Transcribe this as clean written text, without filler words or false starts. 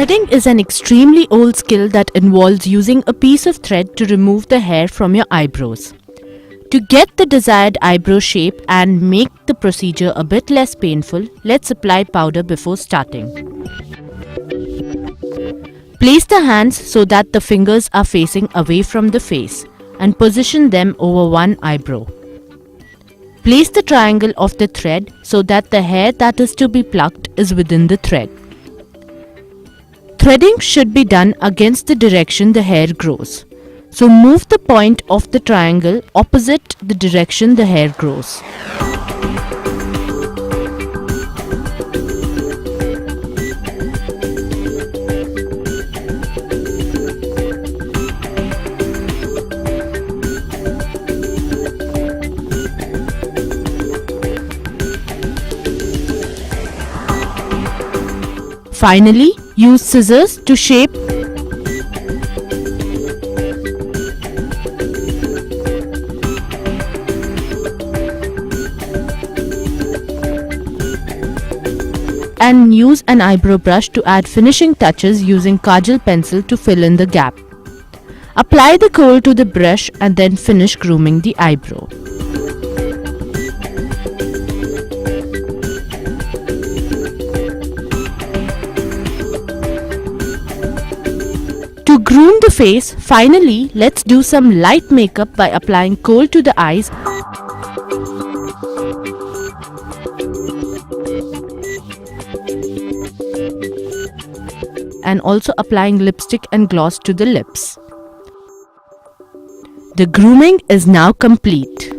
Threading is an extremely old skill that involves using a piece of thread to remove the hair from your eyebrows. To get the desired eyebrow shape and make the procedure a bit less painful, let's apply powder before starting. Place the hands so that the fingers are facing away from the face and position them over one eyebrow. Place the triangle of the thread so that the hair that is to be plucked is within the thread. Threading should be done against the direction the hair grows. So move the point of the triangle opposite the direction the hair grows. Finally, use scissors to shape and use an eyebrow brush to add finishing touches using kajal pencil to fill in the gap. Apply the kohl to the brush and then finish grooming the eyebrow. To groom the face, finally, let's do some light makeup by applying kohl to the eyes and also applying lipstick and gloss to the lips. The grooming is now complete.